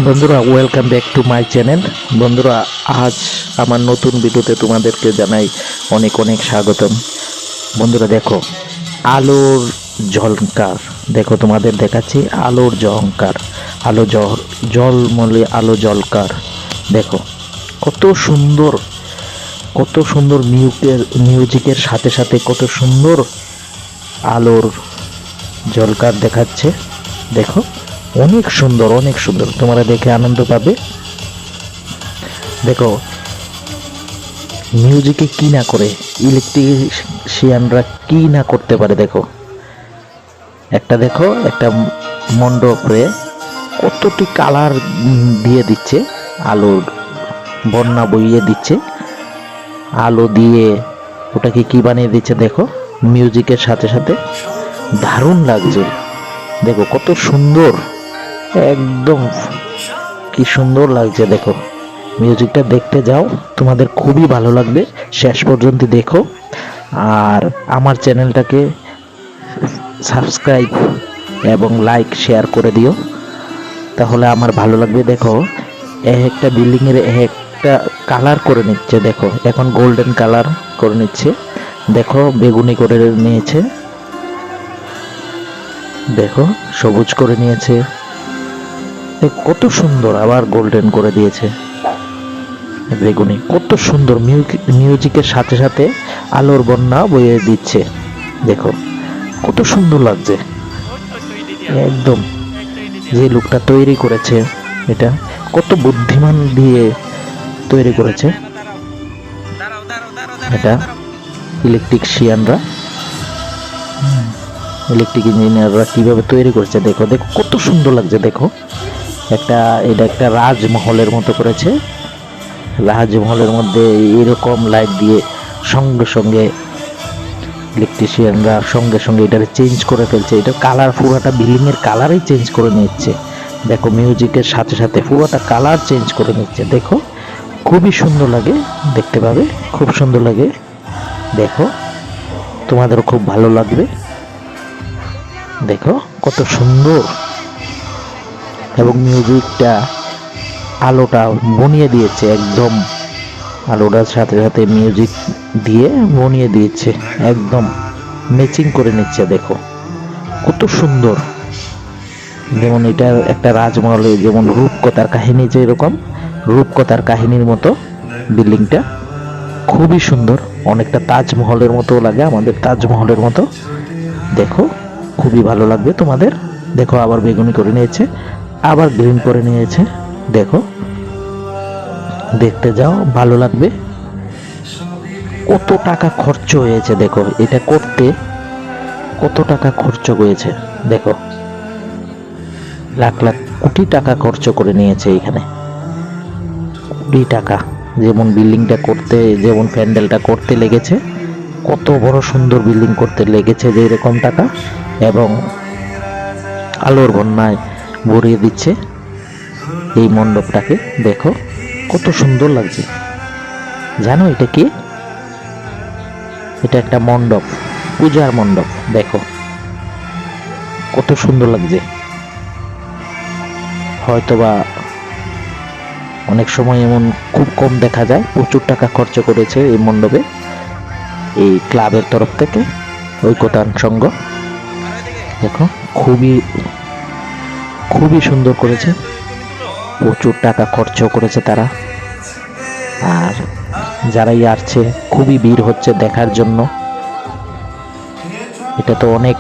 বন্ধুরা, welcome back to my channel. বন্ধুরা, আজ আমার নতুন ভিডিওতে তোমাদেরকে জানাই অনেক অনেক স্বাগতম। বন্ধুরা দেখো, আলোর ঝলকার, দেখো তোমাদের দেখাচ্ছি আলোর ঝংকার, আলো জলমলে আলো জলকার। দেখো কত সুন্দর, কত সুন্দর মিউজিকের সাথে সাথে কত সুন্দর আলোর ঝলকার দেখাচ্ছে। দেখো অনেক সুন্দর, অনেক সুন্দর, তোমরা দেখে আনন্দ পাবে। দেখো মিউজিকে কি না করে, ইলেকট্রিশিয়ানরা কি না করতে পারে। দেখো একটা মণ্ডপে কতটি কালার দিয়ে দিচ্ছে, আলোর বন্যা বইয়ে দিচ্ছে, আলো দিয়ে ওটাকে কি বানিয়ে দিচ্ছে। দেখো মিউজিকের সাথে সাথে দারুণ লাগছে। দেখো কত সুন্দর, একদম কি সুন্দর লাগছে। দেখো মিউজিকটা দেখতে যাও, তোমাদের খুবই ভালো লাগবে, শেষ পর্যন্ত দেখো। আর আমার চ্যানেলটাকে সাবস্ক্রাইব এবং লাইক শেয়ার করে দিও, তাহলে আমার ভালো লাগবে। দেখো একটা বিল্ডিংয়ের একটা কালার করে নিচ্ছে। দেখো এখন গোল্ডেন কালার করে নিচ্ছে, দেখো বেগুনি করে নিয়েছে, দেখো সবুজ করে নিয়েছে, কত সুন্দর, আবার গোল্ডেন করে দিয়েছে, বেগুনি। কত সুন্দর মিউজিকের সাথে সাথে আলোর বন্যা বইয়ে দিচ্ছে। দেখো কত সুন্দর লাগছে। একদম যে লোকটা তৈরি করেছে, এটা কত বুদ্ধিমান দিয়ে তৈরি করেছে, এটা ইলেকট্রিক ইঞ্জিনিয়াররা কিভাবে তৈরি করেছে। দেখো দেখো কত সুন্দর লাগছে। দেখো এটা একটা রাজমহলের মতো করেছে, রাজমহলের মধ্যে এরকম লাইট দিয়ে সঙ্গে সঙ্গে ইলেকট্রিশিয়ানরা সঙ্গে সঙ্গে এটা চেঞ্জ করে ফেলছে। এটা কালার পুরোটা বিল্ডিং এর কালারই চেঞ্জ করে নিচ্ছে। দেখো মিউজিকের সাথে সাথে পুরোটা কালার চেঞ্জ করে নিচ্ছে। দেখো খুবই সুন্দর লাগে, দেখতে পাবে, খুব সুন্দর লাগে। দেখো তোমাদেরও খুব ভালো লাগবে। দেখো কত সুন্দর, এবং মিউজিকটা আলোটা বনিয়ে দিয়েছে, একদম আলোটার সাথে সাথে মিউজিক দিয়ে বনিয়ে দিয়েছে, একদম ম্যাচিং করে নিচ্ছে। দেখো কত সুন্দর। যেমন এটা একটা রাজমহলে, যেমন রূপকথার কাহিনী, যে এরকম রূপকথার কাহিনীর মতো বিল্ডিংটা খুবই সুন্দর, অনেকটা তাজমহলের মতো লাগে, আমাদের তাজমহলের মতো। দেখো খুবই ভালো লাগবে তোমাদের। দেখো আবার বেগুনি করে নিয়েছে, আবার গ্রিন করে নিয়েছে। দেখো দেখতে যাও, ভালো লাগবে। কত টাকা খরচ হয়েছে দেখো, এটা করতে কত টাকা খরচ হয়েছে। দেখো লাখ লাখ কোটি টাকা খরচ করে নিয়েছে এখানে, কোটি টাকা। যেমন বিল্ডিংটা করতে, যেমন প্যান্ডেলটা করতে লেগেছে, কত বড় সুন্দর বিল্ডিং করতে লেগেছে যে এরকম টাকা, এবং আলোর বন্যায় ভরিয়ে দিচ্ছে এই মণ্ডপটাকে। দেখো কত সুন্দর লাগছে। জানো এটা কি? এটা একটা মণ্ডপ, পূজার মণ্ডপ। দেখো কত সুন্দর লাগছে। হয়তোবা অনেক সময় এমন খুব কম দেখা যায়, প্রচুর টাকা খরচ করেছে এই মণ্ডপে এই ক্লাবের তরফ থেকে, ঐকতান সংঘ। দেখো খুবই খুবই সুন্দর করেছে, প্রচুর টাকা খরচ করেছে তারা। আর যারাই আসছে খুবই ভিড় হচ্ছে দেখার জন্য। এটা তো অনেক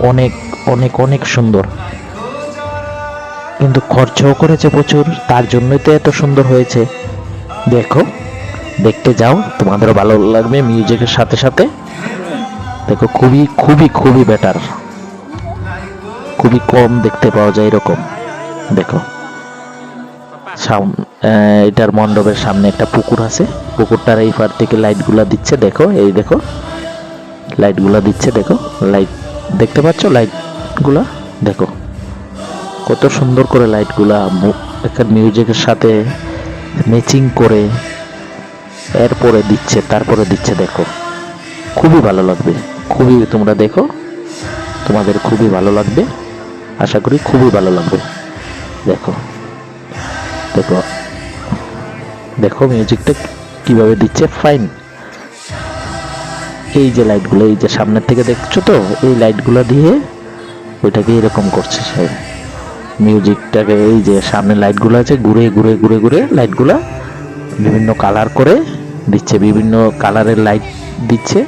অনেক অনেক অনেক সুন্দর, কিন্তু খরচও করেছে প্রচুর, তার জন্যই তো এত সুন্দর হয়েছে। দেখো দেখতে যাও, তোমাদেরও ভালো লাগবে মিউজিকের সাথে সাথে। দেখো খুবই খুবই খুবই বেটার, খুবই কম দেখতে পাওয়া যায় এরকম। দেখো এটার মণ্ডপের সামনে একটা পুকুর আছে, পুকুরটার এই পার থেকে লাইটগুলা দিচ্ছে। দেখো এই দেখো লাইটগুলা দিচ্ছে, দেখো লাইট দেখতে পাচ্ছ, লাইটগুলা দেখো কত সুন্দর করে লাইটগুলা একটা মিউজিকের সাথে ম্যাচিং করে এরপরে দিচ্ছে, তারপরে দিচ্ছে। দেখো খুবই ভালো লাগবে, খুবই, তোমরা দেখো, তোমাদের খুবই ভালো লাগবে, আশা করি খুবই ভালো লাগবে। দেখো দেখো দেখো মিউজিকটা কিভাবে দিচ্ছে, ফাইন। এই যে লাইটগুলো, এই যে সামনের থেকে দেখছো তো, এই লাইটগুলো দিয়ে ওইটাকে এরকম করছে সে মিউজিকটাকে। এই যে সামনে লাইটগুলো আছে, ঘুরে ঘুরে ঘুরে ঘুরে লাইটগুলা বিভিন্ন কালার করে দিচ্ছে, বিভিন্ন কালারের লাইট দিচ্ছে।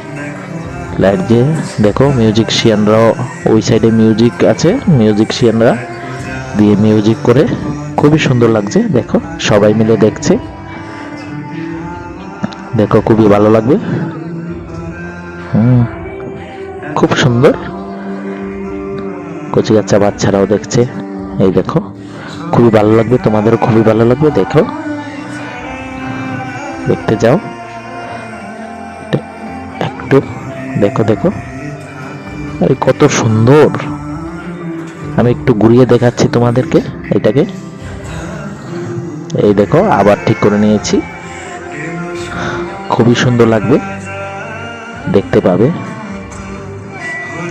লাইট দিয়ে দেখো মিউজিশিয়ানরাও ওই সাইডে মিউজিক আছে, মিউজিশিয়ানরা দিয়ে মিউজিক করে খুবই সুন্দর লাগছে। দেখো সবাই মিলে দেখছে, দেখো খুবই ভালো লাগবে। খুব সুন্দর। কচি বাচ্চা বাচ্চারাও দেখছে, এই দেখো খুবই ভালো লাগবে, তোমাদেরও খুবই ভালো লাগবে। দেখো দেখতে যাও একটু, দেখো দেখো আরে কত সুন্দর। আমি একটু ঘুরিয়ে দেখাচ্ছি তোমাদেরকে এটাকে। এই দেখো আবার ঠিক করে নিয়েছি, খুবই সুন্দর লাগবে, দেখতে পাবে।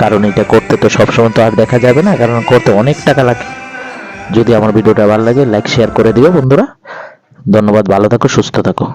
কারণ এটা করতে তো সবসময় তো আর দেখা যাবে না, কারণ করতে অনেক টাকা লাগে। যদি আমার ভিডিওটা ভালো লাগে লাইক শেয়ার করে দিও বন্ধুরা। ধন্যবাদ, ভালো থাকো, সুস্থ থাকো।